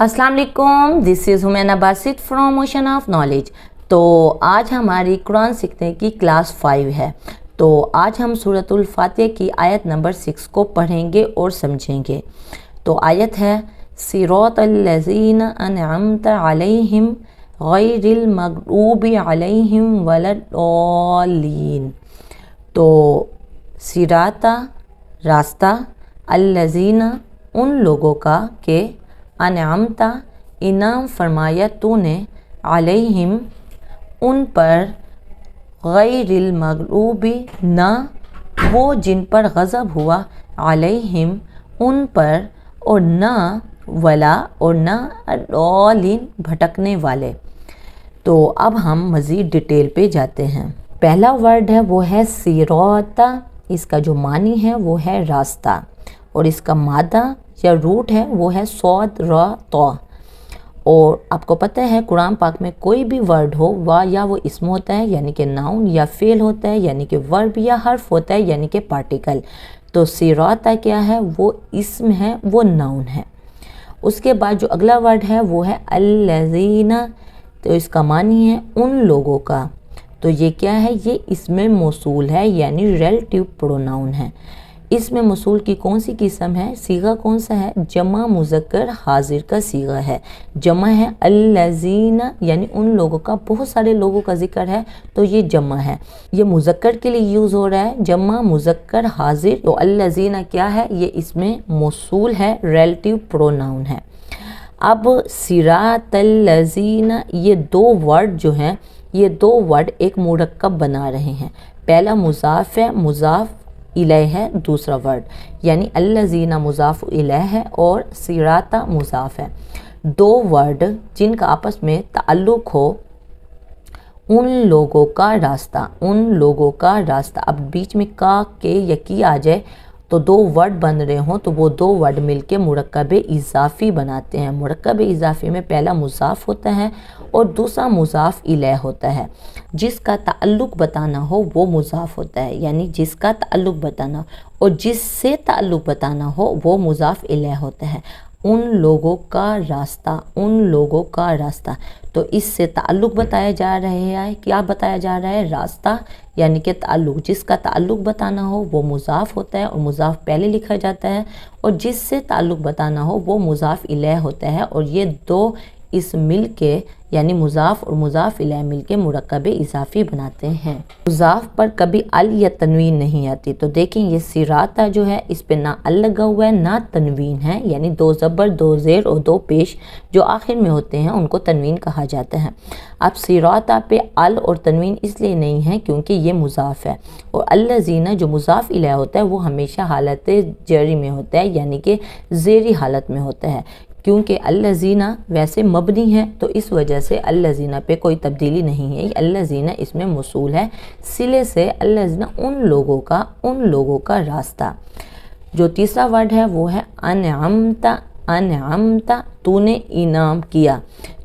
अस्सलाम वालेकुम, this is हुमैना Basit from ocean of knowledge. तो आज हमारी कुरान सीखने की क्लास 5 है। तो आज हम सूरतुल फातिहा की आयत नंबर 6 को पढ़ेंगे और समझेंगे। तो आयत है सिरातल लज़ीना अनअमता अलैहिम गैरिल मग़रूबि अलैहिम वलद्दाल्लीन। तो सिराता रास्ता, अल्लज़ीना उन लोगों का के अनअमता इनाम फरमाया तूने अलैहिम उन पर गैरिल मग़रूबी ना वो जिन पर गज़ब हुआ अलैहिम उन पर और ना वला और ना अद्दालीन भटकने वाले। तो अब हम मज़ीद डिटेल पे जाते हैं। पहला वर्ड है वो है सिराता, इसका जो मानी है वो है रास्ता और इसका मादा या रूट है वो है सौद रा तो। और आपको पता है कुरान पाक में कोई भी वर्ड हो वह या वो इसम होता है यानी कि नाउन, या फेल होता है यानी कि वर्ब, या हर्फ होता है यानी कि पार्टिकल। तो सिराता क्या है, वो इसम है, वो नाउन है। उसके बाद जो अगला वर्ड है वो है अल्लज़ीना, तो इसका मानी है उन लोगों का। तो ये क्या है, ये इसमें मौसूल है यानी रिलेटिव प्रोनाउन है। इसमें मौसूल की कौन सी किस्म है, सीगा कौन सा है, जमा मुज़क्कर हाजिर का सीगा है। जमा है अल्लज़ीना यानी उन लोगों का, बहुत सारे लोगों का जिक्र है तो ये जमा है। ये मुज़क्कर के लिए यूज़ हो रहा है, जमा मुज़क्कर हाजिर। तो अल्लज़ीना क्या है, ये इसमें मौसूल है, रिलेटिव प्रोनाउन है। अब सिरातल लज़ीना, ये दो वर्ड जो हैं, ये दो वर्ड एक मुरक्कब बना रहे हैं। पहला मुज़ाफ़ है, मुज़ाफ़ इलैह है दूसरा वर्ड, यानी अल्लज़ीना मुज़ाफ़ इलैह है और सिराता मुज़ाफ़ है। दो वर्ड जिनका आपस में ताल्लुक़ हो, उन लोगों का रास्ता, उन लोगों का रास्ता। अब बीच में का, के या की आ जाए तो दो वर्ड बन रहे हों तो वो दो वर्ड मिलके मुरक्कब इज़ाफ़ी बनाते हैं। मुरक्कब इज़ाफ़ी में पहला मुज़ाफ़ होता है और दूसरा मुज़ाफ़ इलैह होता है। जिसका ताल्लुक़ बताना हो वो मुज़ाफ़ होता है, यानी जिसका ताल्लुक़ बताना, और जिससे ताल्लुक़ बताना हो वो मुज़ाफ़ इलैह होता है। उन लोगों का रास्ता, उन लोगों का रास्ता। तो इससे ताल्लुक़ बताया जा रहा है, क्या बताया जा रहा है, रास्ता यानी कि ताल्लुक़। जिसका ताल्लुक़ बताना हो वो मुज़ाफ़ होता है और मुज़ाफ़ पहले लिखा जाता है, और जिससे ताल्लुक़ बताना हो वो मुज़ाफ़ इलैह होता है। और ये दो इस मिल के यानी मुज़ाफ़ और मुज़ाफ़ इलैह मिल के मुरक्कब इज़ाफ़ी बनाते हैं। मुज़ाफ़ पर कभी अल या तनवीन नहीं आती। तो देखें ये सिराता जो है इस पे ना अल लगा हुआ है ना तनवीन है, यानी दो ज़बर, दो ज़ेर और दो पेश जो आखिर में होते हैं उनको तनवीन कहा जाता है। अब सिराता पे अल और तनवीन इसलिए नहीं है क्योंकि ये मुज़ाफ़ है, और अल्लज़ीना जो मुज़ाफ़ इलैह होता है वो हमेशा हालत जरी में होता है यानी कि ज़ेरी हालत में होता है। क्योंकि अल्लज़ीना वैसे मबनी है तो इस वजह से अल्लज़ीना पे कोई तब्दीली नहीं है। अल्लज़ीना इसमें मौसूल है, सिले से अल्लज़ीना उन लोगों का रास्ता। जो तीसरा वर्ड है वो है अनअमता, अनअमता तूने इनाम किया।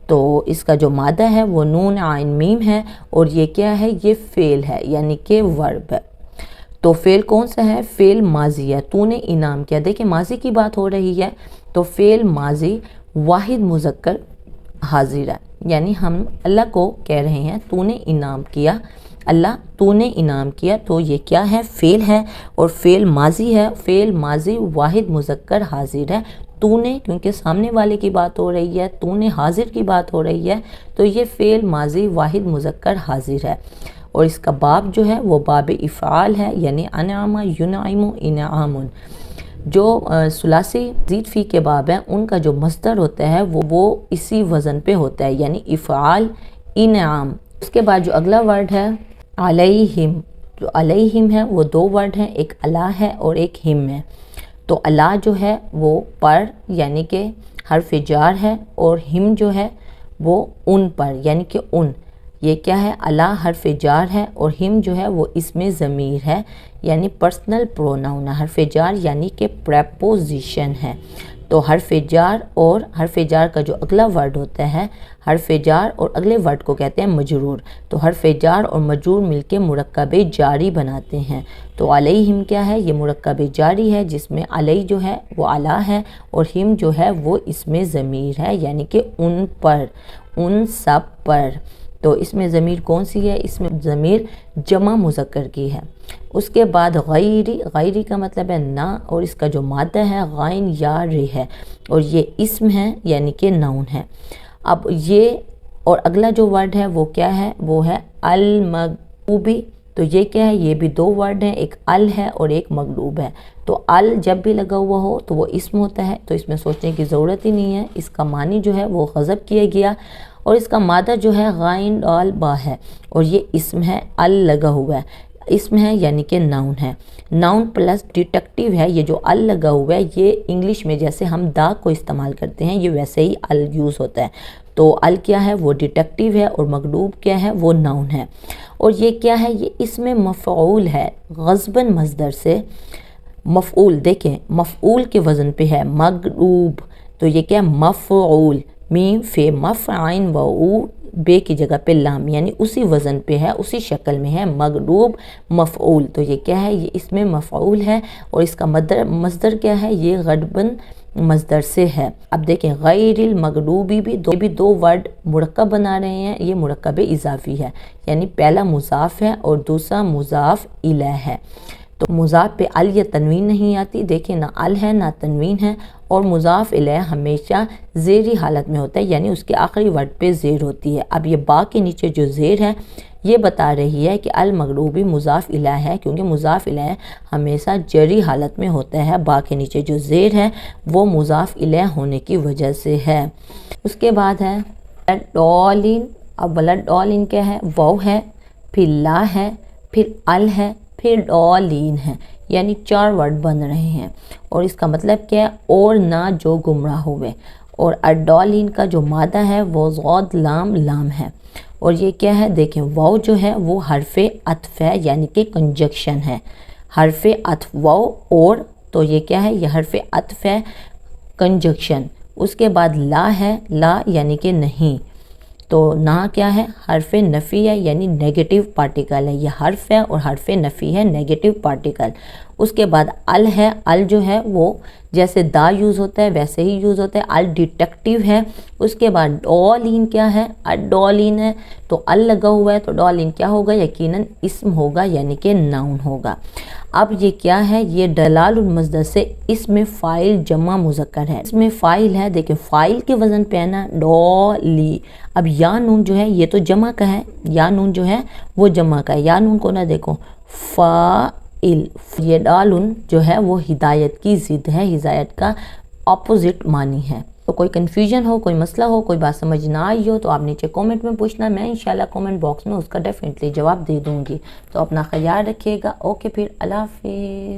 तो इसका जो मादा है वो नून आइन मीम है और ये क्या है, ये फ़ेल है यानी कि वर्ब है। तो फ़ेल कौन सा है, फ़ेल माजी है। तूने इनाम किया, देखिए माजी की बात हो रही है तो फ़ेल माजी वाहिद मुज़क्कर हाजिर है, यानी हम अल्लाह को कह रहे हैं तूने इनाम किया, अल्लाह तूने इनाम किया। तो ये क्या है, फ़ेल है और फ़ेल माजी है। फ़ेल माजी वाहिद मुज़क्कर हाजिर है। तूने क्योंकि सामने वाले की बात हो रही है, तूने हाजिर की बात हो रही है, तो ये फ़ेल माजी वाहिद मुज़क्कर हाजिर है। और इसका बाब जो है वो बाब इफ़ाल है, यानी अनअमा युनइमु इनआमुन। जो सुलासी ज़ीद फ़ी के बाब हैं उनका जो मस्दर होता है वो इसी वज़न पे होता है, यानी इफ़ाल इनआम। उसके बाद जो अगला वर्ड है अलैहिम, जो अलैहिम है वो दो वर्ड हैं, एक अला है और एक हिम है। तो अला जो है वो पर यानी कि हर्फ जार है, और हिम जो है वो उन पर यानी कि उन। ये क्या है, अला हर्फ जार है और हिम जो है वो इसमें ज़मीर है यानी पर्सनल प्रोनाउन है। हर्फ जार यानी कि प्रेपोजिशन है। تو حرف جار کا جو اگلا ورڈ ہوتا ہے، حرف جار اور اگلے ورڈ کو کہتے ہیں مجرور، تو حرف جار اور مجرور مل کے مرکب جاری بناتے ہیں۔ تو علیہم کیا ہے؟ یہ مرکب جاری ہے جس میں علی جو ہے وہ اعلیٰ ہے اور ہم جو ہے وہ اس میں ضمیر ہے، یعنی کہ ان پر، ان سب پر۔ تو اس میں ضمیر کون سی ہے؟ اس میں ضمیر جمع مذکر کی ہے۔ اس کے بعد غیری کا مطلب ہے نہ، اور اس کا جو مادہ ہے غائن یا ر ہے، اور یہ اسم ہے یعنی کہ ناؤن ہے۔ اب یہ اور اگلا جو ورڈ ہے وہ کیا ہے؟ وہ ہے المغلوبی۔ تو یہ کیا ہے؟ یہ بھی دو ورڈ ہیں، ایک ال ہے اور ایک مغلوب ہے۔ تو ال جب بھی لگا ہوا ہو تو وہ اسم ہوتا ہے، تو اس میں سوچنے کی ضرورت ہی نہیں ہے، اس کا معنی جو ہے وہ حذف کیا گیا، اور اس کا مادہ جو ہے غائن دال با ہے، اور یہ اسم ہے، ال لگا ہوا ہے، اسم ہے یعنی کہ ناؤن ہے۔ ناؤن پلس ڈیٹیکٹیو ہے، یہ جو ال لگا ہوا ہے یہ انگلش میں جیسے ہم دا کو استعمال کرتے ہیں یہ ویسے ہی ال یوز ہوتا ہے۔ تو ال کیا ہے؟ وہ ڈیٹیکٹیو ہے، اور مغلوب کیا ہے؟ وہ ناؤن ہے۔ اور یہ کیا ہے؟ یہ اسم مفعول ہے، غصباً مصدر سے مفعول، دیکھیں مفعول کے وزن پہ ہے مغلوب، تو یہ کیا ہے؟ مفعول، میم فے مفعین و او بے کی جگہ پہ لام، یعنی اسی وزن پہ ہے، اسی شکل میں ہے، مغلوب مفعول۔ تو یہ کیا ہے؟ یہ اسم مفعول ہے، اور اس کا مصدر کیا ہے؟ یہ غضباً مصدر سے ہے۔ اب دیکھیں غیر المغلوبی بھی دو ورڈ مرکب بنا رہے ہیں، یہ مرکب اضافی ہے، یعنی پہلا مضاف ہے اور دوسرا مضاف الیہ ہے۔ تو مضاف پہ ال یا تنوین نہیں آتی، دیکھیں نہ ال ہے نہ تنوین ہے، اور مضاف الیہ ہمیشہ زیری حالت میں ہوتا ہے، یعنی اس کے آخری ورڈ پہ زیر ہوتی ہے۔ اب یہ با کے نیچے جو زیر ہے یہ بتا رہی ہے کہ المغلوبی مضاف الیہ ہے، کیونکہ مضاف الیہ ہمیشہ جری حالت میں ہوتا ہے، با کے نیچے جو زیر ہے وہ مضاف الیہ ہونے کی وجہ سے ہے۔ اس کے بعد ہے ولدالین۔ اب ولدالین کیا ہے؟ واو ہے، پھر لا ہے، پھر ال ہے، پھر ڈالین ہے، یعنی 4 ورڈ بن رہے ہیں، اور اس کا مطلب کیا ہے؟ اور نہ جو گمراہ ہوئے۔ اور الڈالین کا جو مادہ ہے وہ ضاد لام لام ہے، اور یہ کیا ہے؟ دیکھیں واو جو ہے وہ حرف عطف ہے، یعنی کہ کنجکشن ہے، حرف عطف واو اور، تو یہ کیا ہے؟ یہ حرف عطف ہے، کنجکشن۔ اس کے بعد لا ہے، لا یعنی کہ نہیں، تو نہ کیا ہے؟ حرف نفی ہے، یعنی نیگیٹو پارٹیکل ہے، یہ حرف ہے اور حرف نفی ہے، نیگیٹو پارٹیکل۔ اس کے بعد ال ہے، ال جو ہے وہ جیسے دا یوز ہوتا ہے ویسے ہی یوز ہوتا ہے، ال ڈیٹیکٹیو ہے۔ اس کے بعد ڈالین کیا ہے؟ ڈالین ہے، تو ال لگا ہوا ہے تو ڈالین کیا ہوگا؟ یقیناً اسم ہوگا، یعنی کہ ناؤن ہوگا۔ اب یہ کیا ہے؟ یہ دلال المصدر سے اسم فاعل جمع مذکر ہے، اسم فاعل ہے، دیکھیں فاعل کے وزن پہ ہے نا ڈالی۔ اب یا نون جو ہے یہ تو جمع کا ہے، یا نون جو ہے وہ جمع کا ہے، یا نون کو نہ دیکھو فاعل، یہ ڈالن جو ہے وہ ہدایت کی ضد ہے، ہدایت کا اپوزٹ معنی ہے۔ تو کوئی کنفیوژن ہو، کوئی مسئلہ ہو، کوئی بات سمجھ نہ آئی ہو تو آپ نیچے کومنٹ میں پوچھنا، میں انشاءاللہ کومنٹ باکس میں اس کا ڈیفینیٹلی جواب دے دوں گی۔ تو اپنا خیال رکھیے گا، اوکے پھر اللہ حافظ۔